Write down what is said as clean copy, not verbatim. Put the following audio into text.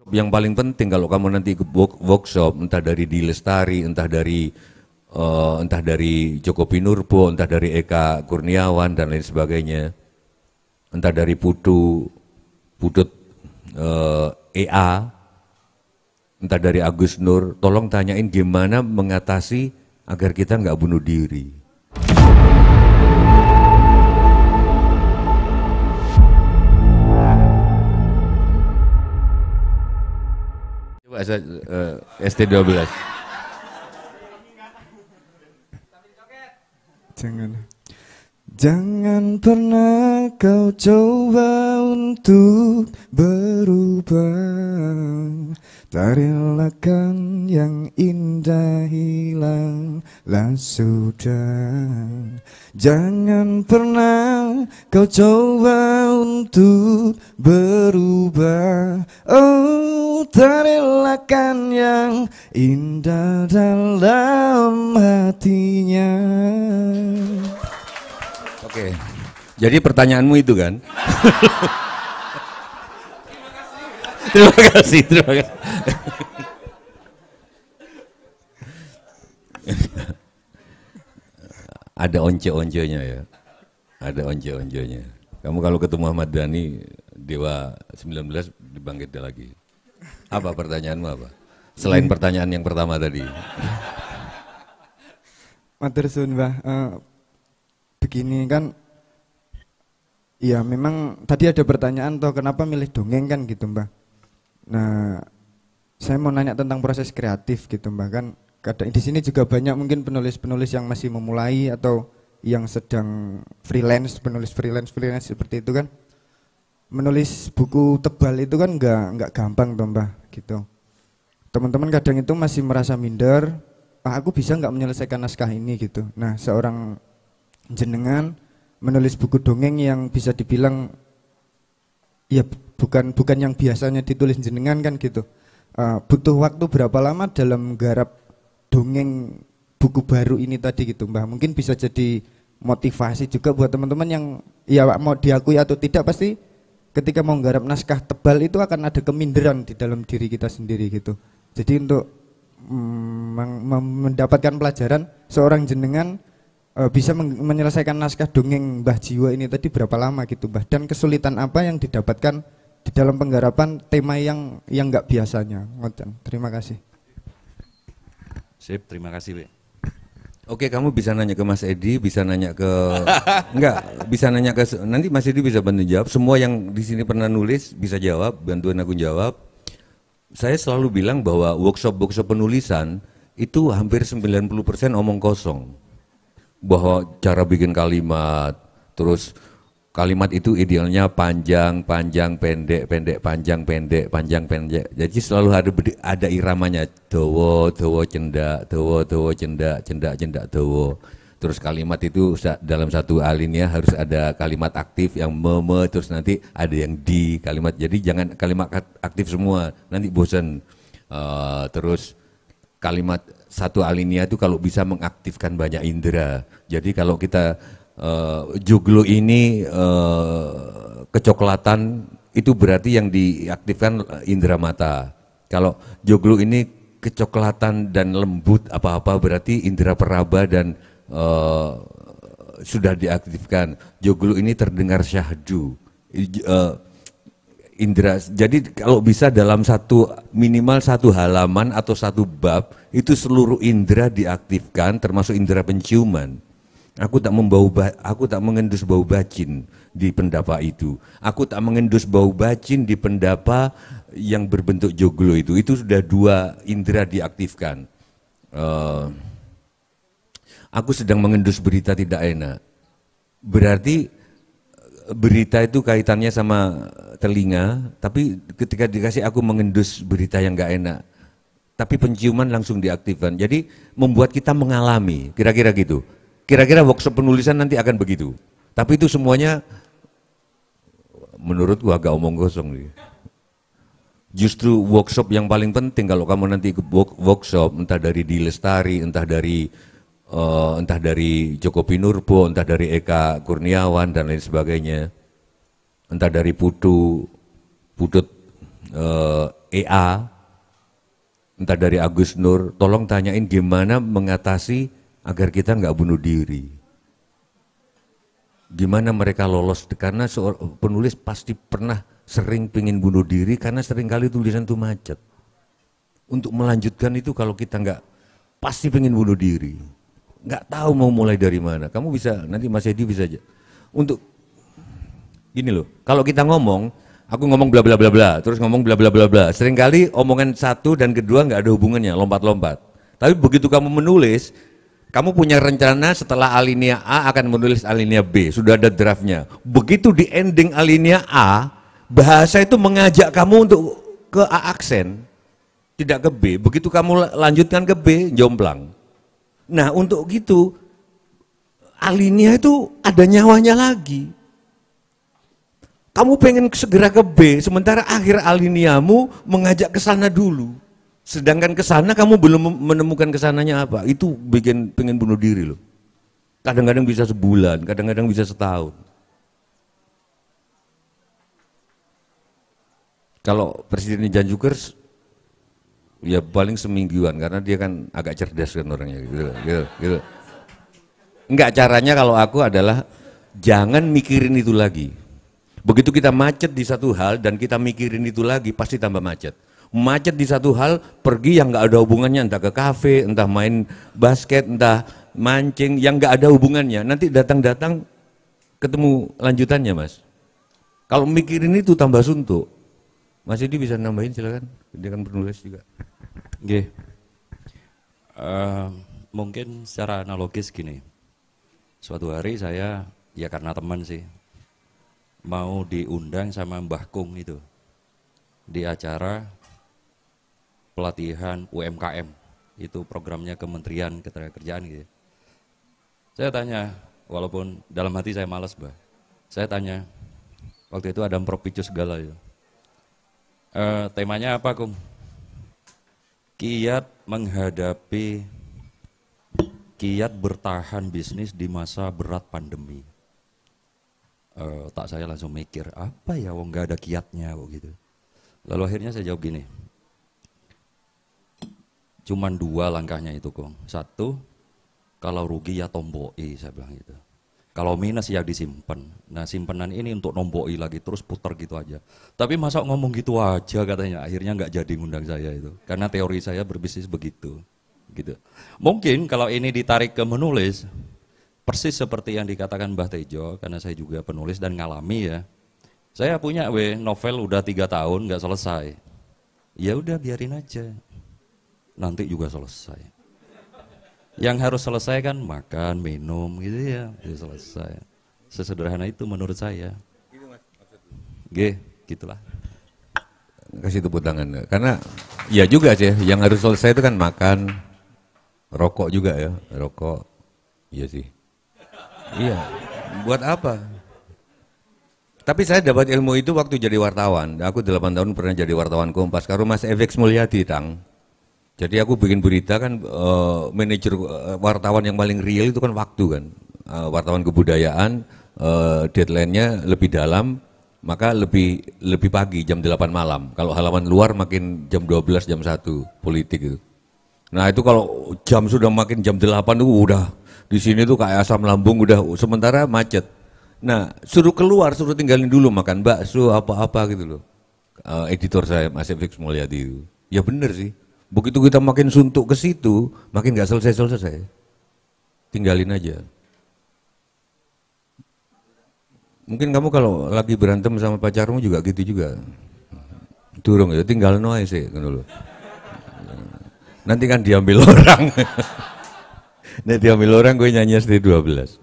Yang paling penting kalau kamu nanti ikut workshop, entah dari Di Lestari, entah dari Joko Pinurbo, entah dari Eka Kurniawan dan lain sebagainya, entah dari Putut EA, entah dari Agus Nur, tolong tanyain gimana mengatasi agar kita nggak bunuh diri. Coba ST12. Jangan pernah kau coba untuk berubah. Tak relakan yang indah hilanglah sudah. Jangan pernah kau coba untuk berubah. Oh, tak relakan yang indah dalam hatinya. Oke, jadi pertanyaanmu itu kan? Terima kasih. Ada once-oncenya ya, ada once-oncenya. Kamu kalau ketemu Ahmad Dhani, Dewa 19 dibangkit lagi. Apa pertanyaanmu apa? Selain pertanyaan yang pertama tadi. Matur suwun, Mbah. Begini kan, ya memang tadi ada pertanyaan toh kenapa milih dongeng kan gitu, Mbah. Nah, saya mau nanya tentang proses kreatif gitu, Mbah, kan kadang di sini juga banyak mungkin penulis-penulis yang masih memulai atau yang sedang freelance, penulis freelance seperti itu kan. Menulis buku tebal itu kan nggak gampang toh, Mbah, gitu. Teman-teman kadang itu masih merasa minder, aku bisa nggak menyelesaikan naskah ini gitu. Nah, seorang jenengan menulis buku dongeng yang bisa dibilang ya bukan yang biasanya ditulis jenengan kan gitu. Butuh waktu berapa lama dalam garap dongeng buku baru ini tadi gitu, Mbah? Mungkin bisa jadi motivasi juga buat teman-teman yang ya mau diakui atau tidak, pasti ketika mau garap naskah tebal itu akan ada keminderan di dalam diri kita sendiri gitu. Jadi untuk mendapatkan pelajaran, seorang jenengan bisa menyelesaikan naskah dongeng Mbah Jiwo ini tadi berapa lama gitu, Mbah? Dan kesulitan apa yang didapatkan di dalam penggarapan tema yang nggak biasanya? Terima kasih. Sip, terima kasih, Be. Oke, kamu bisa nanya ke Mas Edi, bisa nanya ke bisa nanya ke nanti Mas Edi bisa bantu jawab. Semua yang di sini pernah nulis bisa jawab, bantuan aku jawab. Saya selalu bilang bahwa workshop penulisan itu hampir 90% omong kosong. Bahwa cara bikin kalimat, terus kalimat itu idealnya panjang, pendek, panjang, pendek. Jadi selalu ada iramanya, dawa, cendak, dawa, cendak, dawa. Terus kalimat itu dalam satu alinea harus ada kalimat aktif yang terus nanti ada yang di kalimat. Jadi jangan kalimat aktif semua, nanti bosan. Terus kalimat satu alinea itu kalau bisa mengaktifkan banyak indera. Jadi kalau kita joglo ini kecoklatan itu berarti yang diaktifkan indera mata. Kalau joglo ini kecoklatan dan lembut apa-apa berarti indera peraba dan sudah diaktifkan. Joglo ini terdengar syahdu. Indra, jadi kalau bisa dalam minimal satu halaman atau satu bab itu seluruh indera diaktifkan, termasuk indera penciuman. Aku tak mengendus bau bacin di pendapa itu. Aku tak mengendus bau bacin di pendapa yang berbentuk joglo itu. Itu sudah dua indera diaktifkan. Aku sedang mengendus berita tidak enak. Berarti berita itu kaitannya sama telinga, tapi ketika dikasih aku mengendus berita yang gak enak, tapi penciuman langsung diaktifkan. Jadi membuat kita mengalami, kira-kira gitu. Kira-kira workshop penulisan nanti akan begitu. Tapi itu semuanya menurutku agak omong kosong nih. Justru workshop yang paling penting kalau kamu nanti ikut workshop, entah dari Di Lestari, entah dari Joko Pinurbo, entah dari Eka Kurniawan dan lain sebagainya, entah dari Putut EA, entah dari Agus Nur, tolong tanyain gimana mengatasi agar kita nggak bunuh diri. Gimana mereka lolos, karena penulis pasti pernah sering pengen bunuh diri karena sering kali tulisan itu macet. Untuk melanjutkan itu kalau kita nggak pasti pengen bunuh diri, nggak tahu mau mulai dari mana. Kamu bisa, nanti Mas Edi bisa aja. Untuk gini loh, kalau kita ngomong, aku ngomong bla bla bla bla, terus ngomong bla bla bla bla. Seringkali omongan satu dan kedua nggak ada hubungannya, lompat-lompat. Tapi begitu kamu menulis, kamu punya rencana setelah alinea A akan menulis alinea B, sudah ada draftnya. Begitu di ending alinea A, bahasa itu mengajak kamu untuk ke A aksen, tidak ke B. Begitu kamu lanjutkan ke B, jomplang. Nah untuk gitu, alinea itu ada nyawanya lagi. Kamu pengen segera ke B, sementara akhir alineamu mengajak ke sana dulu. Sedangkan ke sana kamu belum menemukan kesananya apa. Itu bikin pengen bunuh diri loh. Kadang-kadang bisa sebulan, kadang-kadang bisa setahun. Kalau Presiden Jan Jukers, ya paling semingguan, karena dia kan agak cerdas kan orangnya. Gitu. Enggak, caranya kalau aku adalah jangan mikirin itu lagi. Begitu kita macet di satu hal dan kita mikirin itu lagi, pasti tambah macet. Macet di satu hal, pergi yang nggak ada hubungannya, entah ke kafe, entah main basket, entah mancing, yang nggak ada hubungannya. Nanti datang-datang ketemu lanjutannya, Mas. Kalau mikirin itu tambah suntuk. Mas Edi bisa nambahin, silakan. Dia kan penulis juga. Oke. Mungkin secara analogis gini. Suatu hari saya, ya karena teman sih, mau diundang sama Mbah Kung itu di acara pelatihan UMKM, itu programnya Kementerian Ketenagakerjaan gitu. Saya tanya, walaupun dalam hati saya malas, Mbah. Saya tanya, waktu itu ada Prof. segala itu. Temanya apa, Kung? Kiat bertahan bisnis di masa berat pandemi. Tak saya langsung mikir, apa ya wong gak ada kiatnya kok gitu. Lalu akhirnya saya jawab gini, cuman 2 langkahnya itu, Kong. 1, kalau rugi ya tomboi, saya bilang gitu. Kalau minus ya disimpan. Nah simpenan ini untuk nomboi lagi, terus putar gitu aja. Tapi masa ngomong gitu aja katanya, akhirnya nggak jadi ngundang saya itu. Karena teori saya berbisnis begitu. Gitu. Mungkin kalau ini ditarik ke menulis, persis seperti yang dikatakan Mbah Tejo, karena saya juga penulis dan ngalami ya. Saya punya novel udah 3 tahun nggak selesai. Ya udah biarin aja, nanti juga selesai. Yang harus selesai kan makan, minum gitu ya, selesai. Sesederhana itu menurut saya. Gitulah. Kasih tepuk tangan. Karena ya juga sih, yang harus selesai itu kan makan, rokok juga ya, rokok. Iya sih. Iya, buat apa? Tapi saya dapat ilmu itu waktu jadi wartawan. Aku 8 tahun pernah jadi wartawan Kompas. Karo Mas FX Mulyadi, Tang. Jadi aku bikin berita kan, manajer wartawan yang paling real itu kan waktu kan. Wartawan kebudayaan, deadline-nya lebih dalam, maka lebih pagi, jam 8 malam. Kalau halaman luar makin jam 12, jam 1, politik itu. Nah itu kalau jam sudah makin jam 8 itu udah, di sini tuh kayak asam lambung udah, sementara macet. Nah suruh keluar, suruh tinggalin dulu makan bakso apa-apa gitu loh. Editor saya Mas Fix Mulyadi itu. Ya bener sih. Begitu kita makin suntuk ke situ, makin nggak selesai. Tinggalin aja. Mungkin kamu kalau lagi berantem sama pacarmu juga gitu juga. Durung ya, tinggal noy sih dulu. Nanti kan diambil orang. Nanti diambil orang, gue nyanyi SD 12.